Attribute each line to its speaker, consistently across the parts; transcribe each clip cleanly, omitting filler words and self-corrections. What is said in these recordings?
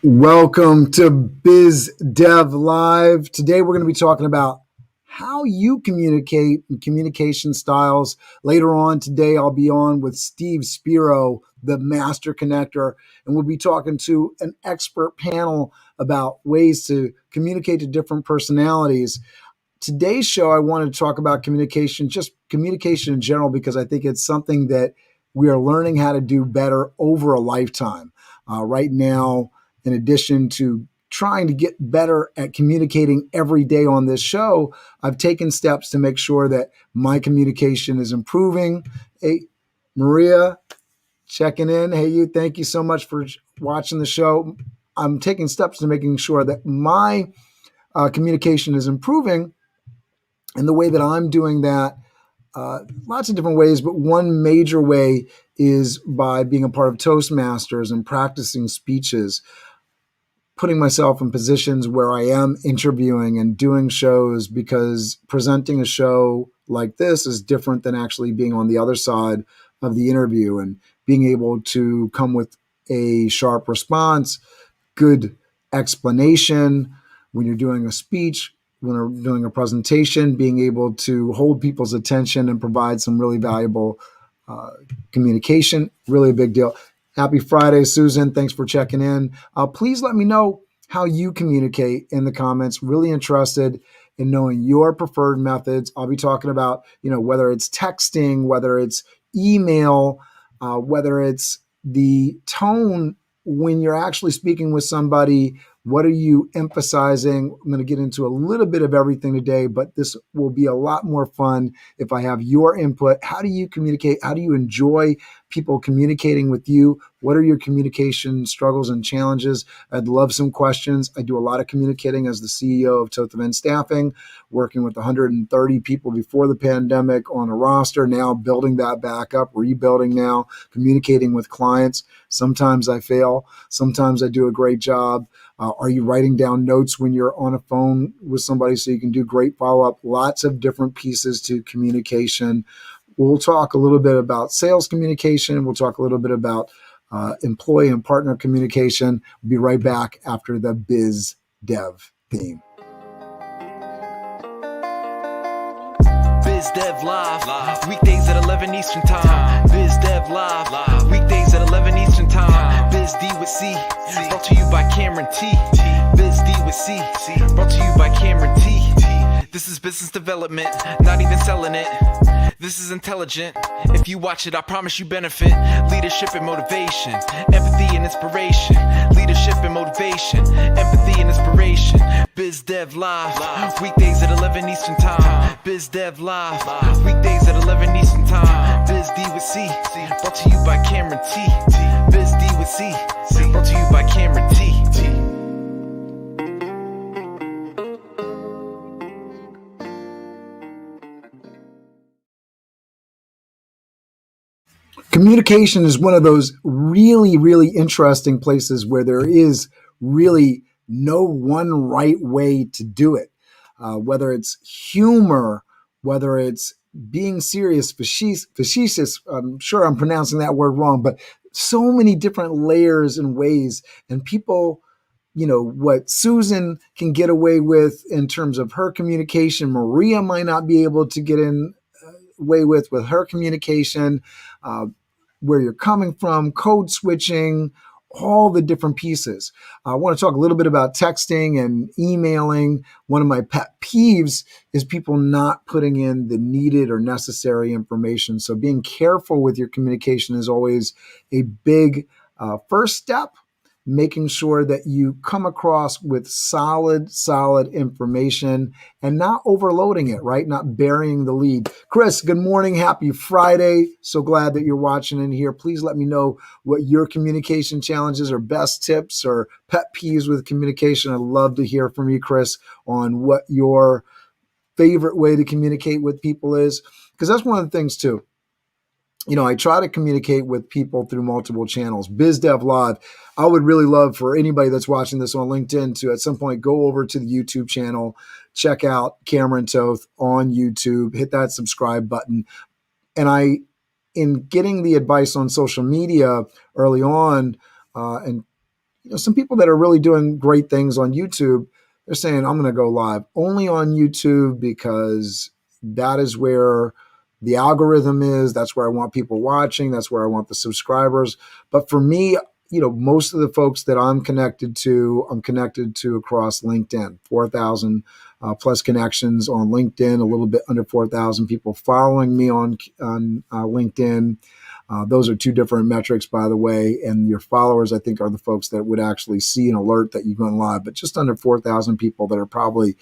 Speaker 1: Welcome to Biz Dev Live. Today we're going to be talking about how you communicate and communication styles. Later on today, I'll be on with Steve Spiro, the master connector, and we'll be talking to an expert panel about ways to communicate to different personalities. Today's show, I wanted to talk about communication, just communication in general, because I think it's something that we are learning how to do better over a lifetime. Right now, in addition to trying to get better at communicating every day on this show, I've taken steps to make sure that my communication is improving. Hey, Maria, checking in. Hey, you, thank you so much for watching the show. I'm taking steps to making sure that my communication is improving. And the way that I'm doing that, lots of different ways, but one major way is by being a part of Toastmasters and practicing speeches, putting myself in positions where I am interviewing and doing shows, because presenting a show like this is different than actually being on the other side of the interview and being able to come with a sharp response, good explanation when you're doing a speech, when you're doing a presentation, being able to hold people's attention and provide some really valuable communication, really a big deal. Happy Friday, Susan. Thanks for checking in. Please let me know how you communicate in the comments. Really interested in knowing your preferred methods. I'll be talking about, whether it's texting, whether it's email, whether it's the tone when you're actually speaking with somebody. What are you emphasizing? I'm going to get into a little bit of everything today, but this will be a lot more fun if I have your input. How do you communicate? How do you enjoy people communicating with you? What are your communication struggles and challenges? I'd love some questions. I do a lot of communicating as the CEO of Toth Event Staffing, working with 130 people before the pandemic on a roster, now building that back up, rebuilding now, communicating with clients. Sometimes I fail. Sometimes I do a great job. Are you writing down notes when you're on a phone with somebody so you can do great follow-up? Lots of different pieces to communication. We'll talk a little bit about sales communication. We'll talk a little bit about employee and partner communication. We'll be right back after the Biz Dev theme.
Speaker 2: Biz Dev Live, weekdays at 11 Eastern Time. Biz Dev Live, weekdays at 11 Eastern Time. Biz D with C, brought to you by Cameron T. Biz D with C, brought to you by Cameron T. This is business development, not even selling it. This is intelligent. If you watch it, I promise you benefit. Leadership and motivation, empathy and inspiration. Leadership and motivation, empathy and inspiration. Biz Dev Live, weekdays at 11 Eastern Time. Biz Dev Live, weekdays at 11 Eastern Time. Biz D with C, brought to you by Cameron T. Biz D with C, brought to you by Cameron T.
Speaker 1: Communication is one of those really, really interesting places where there is really no one right way to do it. Whether it's humor, whether it's being serious, facetious, I'm sure I'm pronouncing that word wrong, but so many different layers and ways. And people, what Susan can get away with in terms of her communication, Maria might not be able to get in way with her communication, where you're coming from, code switching, all the different pieces. I want to talk a little bit about texting and emailing. One of my pet peeves is people not putting in the needed or necessary information. So being careful with your communication is always a big first step. Making sure that you come across with solid information and not overloading it, right? Not burying the lead. Chris, good morning. Happy Friday. So glad that you're watching in here. Please let me know what your communication challenges or best tips or pet peeves with communication. I'd love to hear from you, Chris, on what your favorite way to communicate with people is, because that's one of the things too. I try to communicate with people through multiple channels. Biz Dev Live. I would really love for anybody that's watching this on LinkedIn to at some point go over to the YouTube channel, check out Cameron Toth on YouTube, hit that subscribe button. And in getting the advice on social media early on, and some people that are really doing great things on YouTube, they're saying, I'm going to go live only on YouTube because that is where the algorithm is. That's where I want people watching. That's where I want the subscribers. But for me, most of the folks that I'm connected to across LinkedIn, 4,000 plus connections on LinkedIn, a little bit under 4,000 people following me on LinkedIn. Those are two different metrics, by the way. And your followers, I think, are the folks that would actually see an alert that you're going live. But just under 4,000 people that are probably,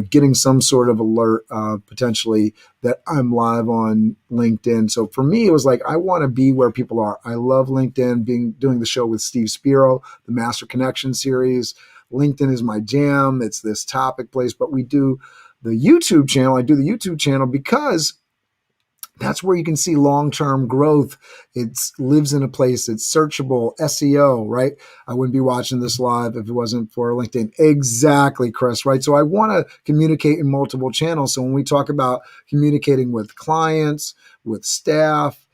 Speaker 1: getting some sort of alert potentially that I'm live on LinkedIn. So for me, it was like, I want to be where people are. I love LinkedIn, doing the show with Steve Spiro, the Master Connection series. LinkedIn is my jam. It's this topic place. But we do the YouTube channel. I do the YouTube channel because that's where you can see long-term growth. It lives in a place. It's searchable, SEO, right? I wouldn't be watching this live if it wasn't for LinkedIn. Exactly, Chris, right? So I want to communicate in multiple channels. So when we talk about communicating with clients, with staff,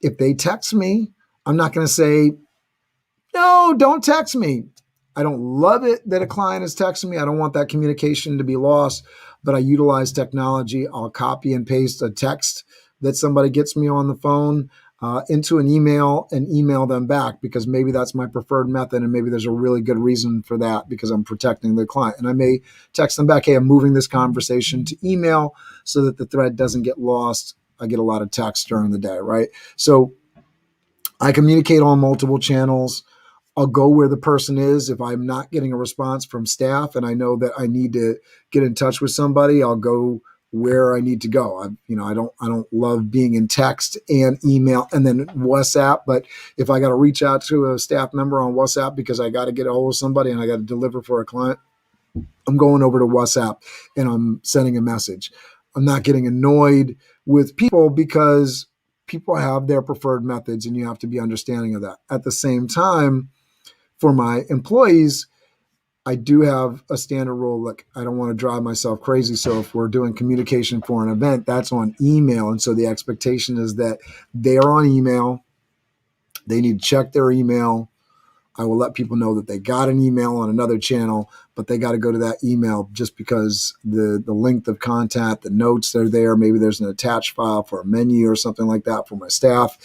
Speaker 1: if they text me, I'm not going to say, no, don't text me. I don't love it that a client is texting me. I don't want that communication to be lost, but I utilize technology. I'll copy and paste a text that somebody gets me on the phone into an email and email them back, because maybe that's my preferred method and maybe there's a really good reason for that because I'm protecting the client. And I may text them back, hey, I'm moving this conversation to email so that the thread doesn't get lost. I get a lot of texts during the day, right? So I communicate on multiple channels. I'll go where the person is. If I'm not getting a response from staff and I know that I need to get in touch with somebody, I'll go where I need to go. I don't love being in text and email and then WhatsApp. But if I got to reach out to a staff member on WhatsApp because I got to get a hold of somebody and I got to deliver for a client, I'm going over to WhatsApp and I'm sending a message. I'm not getting annoyed with people because people have their preferred methods and you have to be understanding of that. At the same time, for my employees, I do have a standard rule. Like, I don't want to drive myself crazy. So if we're doing communication for an event, that's on email. And so the expectation is that they are on email. They need to check their email. I will let people know that they got an email on another channel, but they got to go to that email just because the length of contact, the notes are there. Maybe there's an attached file for a menu or something like that for my staff,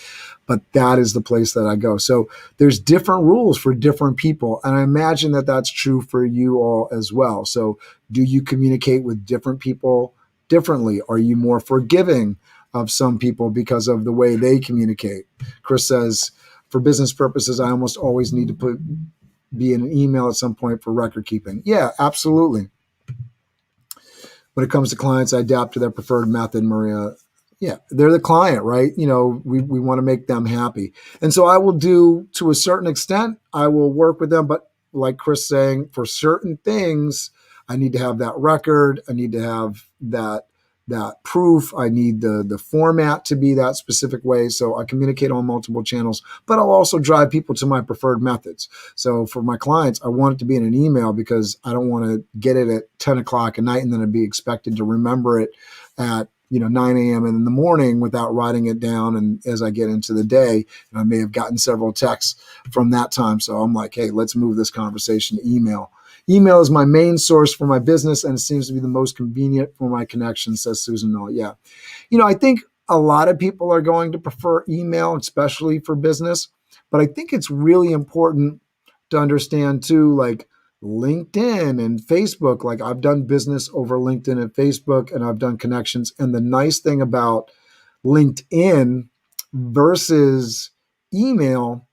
Speaker 1: but that is the place that I go. So there's different rules for different people. And I imagine that that's true for you all as well. So do you communicate with different people differently? Are you more forgiving of some people because of the way they communicate? Chris says, for business purposes, I almost always need to be in an email at some point for record keeping. Yeah, absolutely. When it comes to clients, I adapt to their preferred method, Maria. Yeah, they're the client, right? We want to make them happy. And so I will do, to a certain extent, I will work with them. But like Chris saying, for certain things, I need to have that record. I need to have that proof. I need the format to be that specific way. So I communicate on multiple channels, but I'll also drive people to my preferred methods. So for my clients, I want it to be in an email because I don't want to get it at 10 o'clock at night and then I'd be expected to remember it at 9 a.m. in the morning without writing it down. And as I get into the day, I may have gotten several texts from that time. So I'm like, hey, let's move this conversation to email. Email is my main source for my business, and it seems to be the most convenient for my connections, says Susan Null. Yeah. I think a lot of people are going to prefer email, especially for business. But I think it's really important to understand, too, like LinkedIn and Facebook. Like, I've done business over LinkedIn and Facebook, and I've done connections. And the nice thing about LinkedIn versus email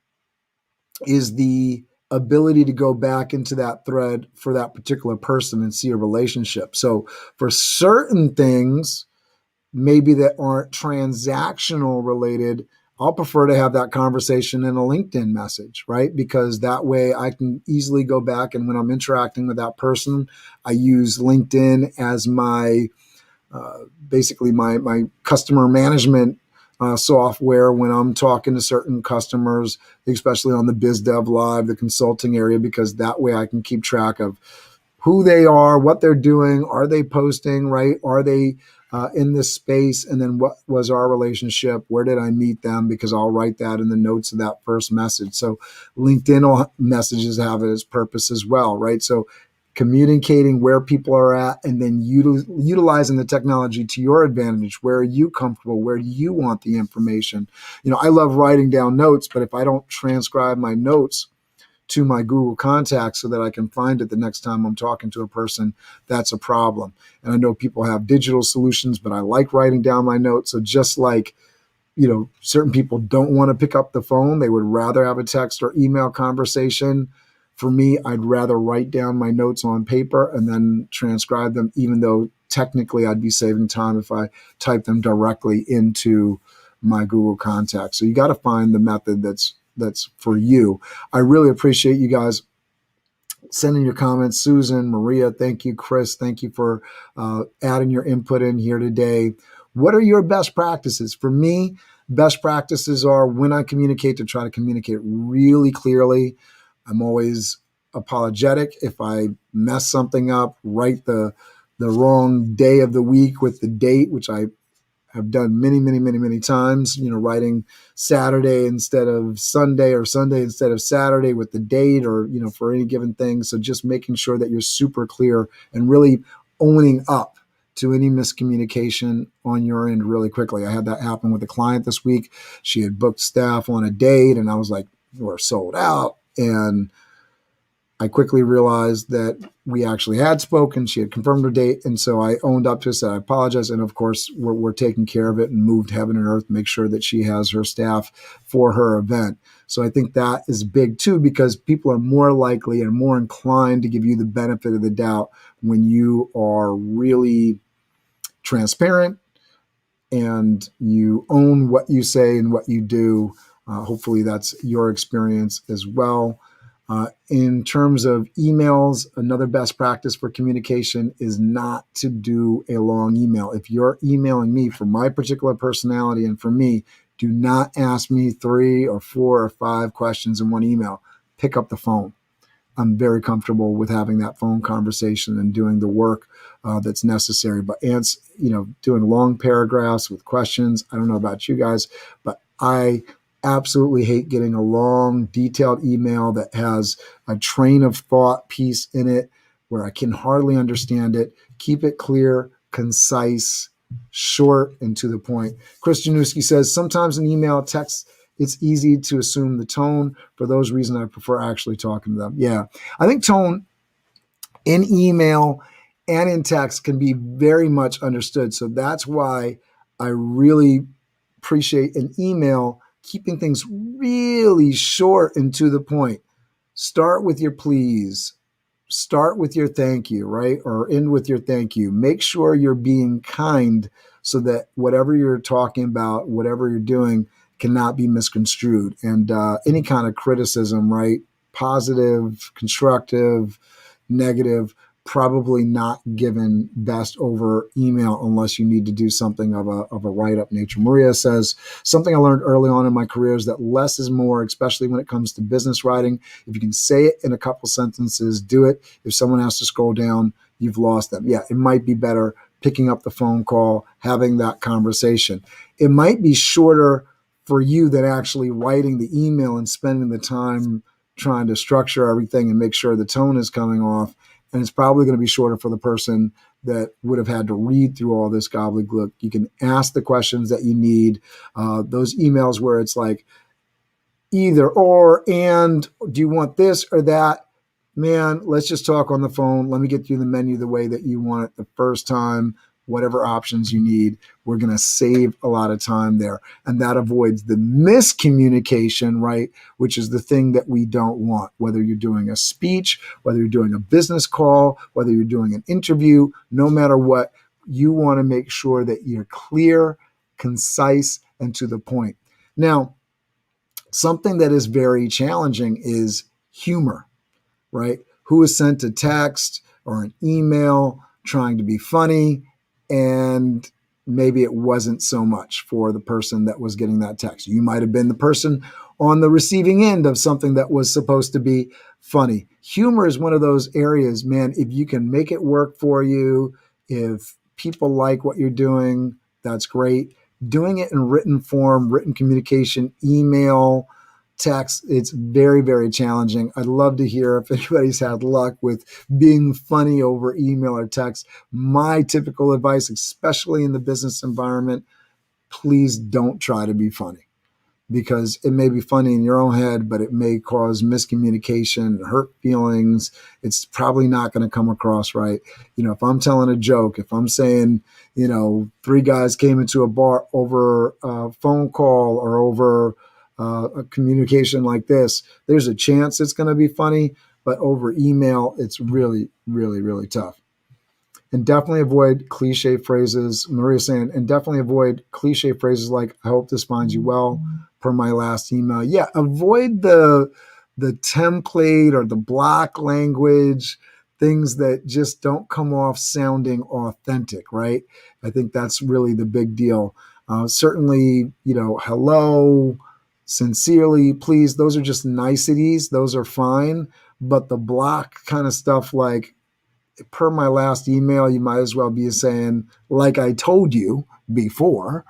Speaker 1: is the ability to go back into that thread for that particular person and see a relationship. So for certain things, maybe that aren't transactional related, I'll prefer to have that conversation in a LinkedIn message, right? Because that way I can easily go back, and when I'm interacting with that person, I use LinkedIn as my basically my customer management software when I'm talking to certain customers, especially on the Biz Dev Live, the consulting area, because that way I can keep track of who they are, what they're doing, are they posting, right? Are they in this space? And then what was our relationship? Where did I meet them? Because I'll write that in the notes of that first message. So LinkedIn messages have its purpose as well, right? So communicating where people are at and then utilizing the technology to your advantage. Where are you comfortable? Where do you want the information? I love writing down notes, but if I don't transcribe my notes to my Google contacts so that I can find it the next time I'm talking to a person, that's a problem. And I know people have digital solutions, but I like writing down my notes. So just like, certain people don't want to pick up the phone, they would rather have a text or email conversation. For me, I'd rather write down my notes on paper and then transcribe them, even though technically I'd be saving time if I type them directly into my Google contacts. So you got to find the method that's for you. I really appreciate you guys sending your comments. Susan, Maria, thank you. Chris, thank you for adding your input in here today. What are your best practices? For me, best practices are when I communicate to try to communicate really clearly. I'm always apologetic if I mess something up, write the wrong day of the week with the date, which I have done many, many, many, many times, writing Saturday instead of Sunday or Sunday instead of Saturday with the date or, for any given thing. So just making sure that you're super clear and really owning up to any miscommunication on your end really quickly. I had that happen with a client this week. She had booked staff on a date and I was like, we're sold out. And I quickly realized that we actually had spoken. She had confirmed her date. And so I owned up to it, said, I apologize. And of course, we're taking care of it and moved heaven and earth, make sure that she has her staff for her event. So I think that is big too, because people are more likely and more inclined to give you the benefit of the doubt when you are really transparent and you own what you say and what you do. Hopefully that's your experience as well. In terms of emails, another best practice for communication is not to do a long email. If you're emailing me for my particular personality and for me, do not ask me 3 or 4 or 5 questions in one email. Pick up the phone. I'm very comfortable with having that phone conversation and doing the work that's necessary. But doing long paragraphs with questions, I don't know about you guys, but I absolutely hate getting a long, detailed email that has a train of thought piece in it where I can hardly understand it. Keep it clear, concise, short, and to the point. Chris Januski says, sometimes in email text, it's easy to assume the tone. For those reasons, I prefer actually talking to them. Yeah, I think tone in email and in text can be very much understood. So that's why I really appreciate an email keeping things really short and to the point. Start with your please. Start with your thank you, right? Or end with your thank you. Make sure you're being kind so that whatever you're talking about, whatever you're doing, cannot be misconstrued. And any kind of criticism, right? Positive, constructive, negative, probably not given best over email unless you need to do something of a write-up nature. Maria says, something I learned early on in my career is that less is more, especially when it comes to business writing. If you can say it in a couple sentences, do it. If someone has to scroll down, you've lost them. Yeah, it might be better picking up the phone call, having that conversation. It might be shorter for you than actually writing the email and spending the time trying to structure everything and make sure the tone is coming off. And it's probably going to be shorter for the person that would have had to read through all this gobbledygook. You can ask the questions that you need. Those emails where it's like either or, and do you want this or that? Man, let's just talk on the phone. Let me get you the menu the way that you want it the first time. Whatever options you need, we're going to save a lot of time there. And that avoids the miscommunication, right? Which is the thing that we don't want. Whether you're doing a speech, whether you're doing a business call, whether you're doing an interview, no matter what, you want to make sure that you're clear, concise, and to the point. Now, something that is very challenging is humor, right? Who is sent a text or an email trying to be funny, and maybe it wasn't so much for the person that was getting that text. You might have been the person on the receiving end of something that was supposed to be funny. Humor is one of those areas, man, if you can make it work for you, if people like what you're doing, that's great. Doing it in written form, written communication, email, text, it's very, very challenging. I'd love to hear if anybody's had luck with being funny over email or text. My typical advice, especially in the business environment, please don't try to be funny, because it may be funny in your own head, but it may cause miscommunication, hurt feelings. It's probably not going to come across right. If I'm telling a joke, if I'm saying, three guys came into a bar over a phone call or over a communication like this, there's a chance it's going to be funny, but over email, it's really, really, really tough. And definitely avoid cliche phrases. Maria's saying, and definitely avoid cliche phrases like, I hope this finds you well, per my last email. Yeah, avoid the template or the block language, things that just don't come off sounding authentic, right? I think that's really the big deal. Certainly, hello, sincerely, please, those are just niceties. Those are fine. But the block kind of stuff like, per my last email, you might as well be saying, like I told you before,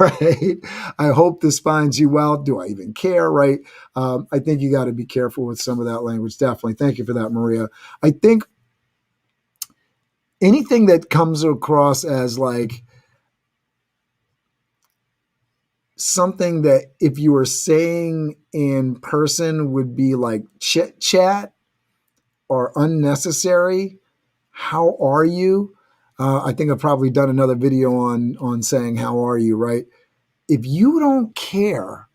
Speaker 1: right? I hope this finds you well. Do I even care, right? I think you got to be careful with some of that language. Definitely. Thank you for that, Maria. I think anything that comes across as like something that if you were saying in person would be like chit chat or unnecessary. How are you? I think I've probably done another video on saying, how are you, right? If you don't care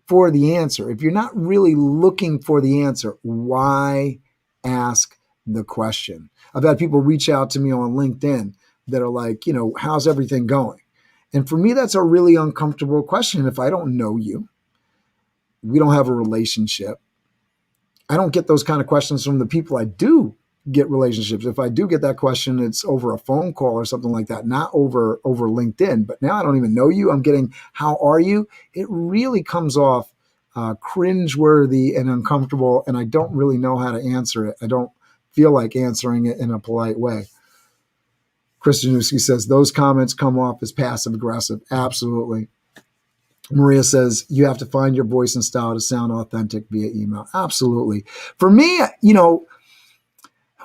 Speaker 1: for the answer, if you're not really looking for the answer, why ask the question? I've had people reach out to me on LinkedIn that are like, how's everything going? And for me, that's a really uncomfortable question. If I don't know you, we don't have a relationship. I don't get those kind of questions from the people I do get relationships. If I do get that question, it's over a phone call or something like that, not over LinkedIn. But now I don't even know you. I'm getting, how are you? It really comes off cringeworthy and uncomfortable, and I don't really know how to answer it. I don't feel like answering it in a polite way. Christian Newski says, those comments come off as passive aggressive. Absolutely. Maria says, you have to find your voice and style to sound authentic via email. Absolutely. For me,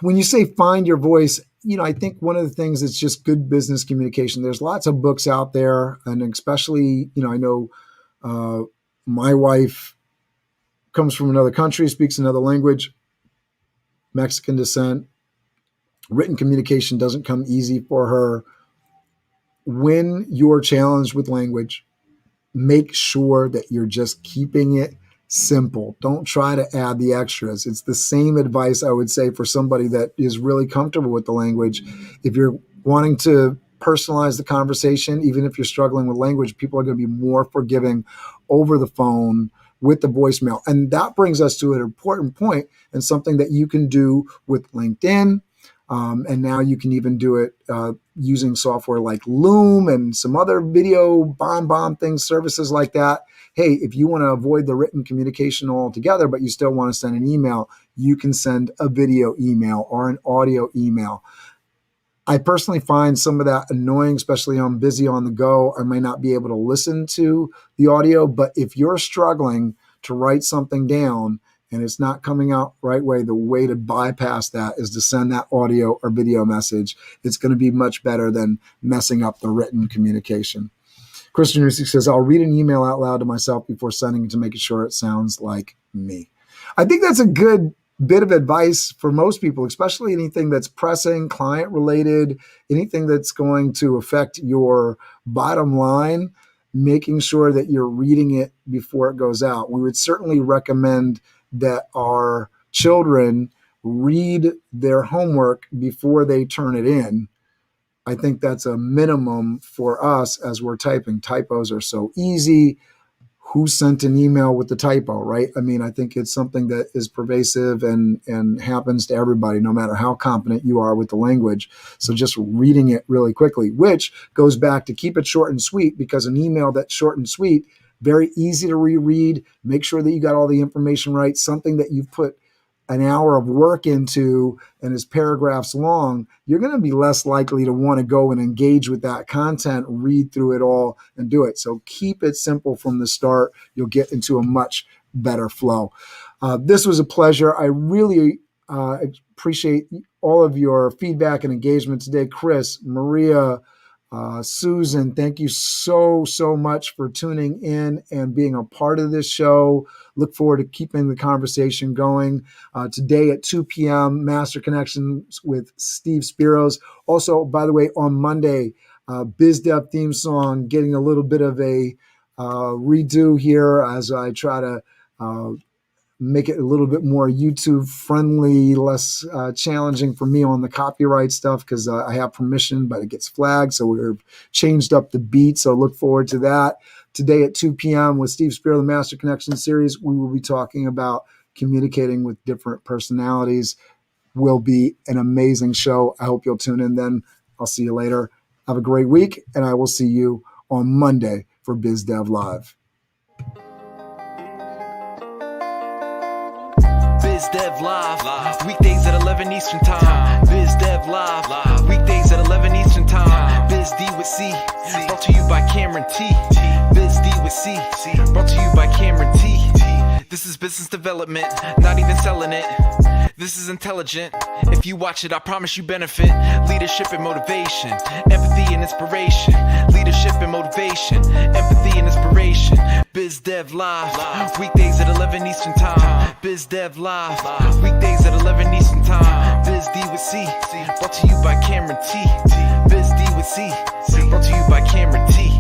Speaker 1: when you say find your voice, I think one of the things that's just good business communication. There's lots of books out there, and especially, I know my wife comes from another country, speaks another language, Mexican descent. Written communication doesn't come easy for her. When you're challenged with language, make sure that you're just keeping it simple. Don't try to add the extras. It's the same advice I would say for somebody that is really comfortable with the language. If you're wanting to personalize the conversation, even if you're struggling with language, people are going to be more forgiving over the phone with the voicemail. And that brings us to an important point and something that you can do with LinkedIn. And now you can even do it using software like Loom and some other video bomb things, services like that. Hey, if you want to avoid the written communication altogether, but you still want to send an email, you can send a video email or an audio email. I personally find some of that annoying, especially I'm busy on the go. I may not be able to listen to the audio, but if you're struggling to write something down and it's not coming out right way, the way to bypass that is to send that audio or video message. It's going to be much better than messing up the written communication. Christian Rusick says, I'll read an email out loud to myself before sending it to make sure it sounds like me. I think that's a good bit of advice for most people, especially anything that's pressing, client related, anything that's going to affect your bottom line, making sure that you're reading it before it goes out. We would certainly recommend that our children read their homework before they turn it in. I think that's a minimum for us as we're typing. Typos are so easy. Who sent an email with the typo, right? I mean, I think it's something that is pervasive and happens to everybody, no matter how competent you are with the language. So just reading it really quickly, which goes back to keep it short and sweet, because an email that's short and sweet, very easy to reread. Make sure that you got all the information right, something that you've put an hour of work into and is paragraphs long, you're going to be less likely to want to go and engage with that content, read through it all, and do it. So keep it simple from the start. You'll get into a much better flow. This was a pleasure. I really appreciate all of your feedback and engagement today. Chris, Maria, Susan, thank you so much for tuning in and being a part of this show. Look forward to keeping the conversation going. Today at 2 p.m., Master Connections with Steve Spiros. Also, by the way, on Monday, Biz Dev theme song, getting a little bit of a redo here as I try to make it a little bit more YouTube friendly, less challenging for me on the copyright stuff because I have permission, but it gets flagged. So we've changed up the beat. So look forward to that. Today at 2 p.m. with Steve Spiro, the Master Connection series, we will be talking about communicating with different personalities. Will be an amazing show. I hope you'll tune in then. I'll see you later. Have a great week, and I will see you on Monday for Biz Dev Live.
Speaker 2: Biz Dev Live, weekdays at 11 Eastern Time. Biz Dev Live, weekdays at 11 Eastern Time. Biz D with C, brought to you by Cameron T. Biz D with C, brought to you by Cameron T. This is business development, not even selling it. This is intelligent. If you watch it, I promise you benefit. Leadership and motivation, empathy and inspiration. Leadership and motivation, empathy and inspiration. Biz Dev Live, weekdays at 11 Eastern Time. Biz Dev Live, weekdays at 11 Eastern Time. Biz D with C, brought to you by Cameron T. Biz D with C, brought to you by Cameron T.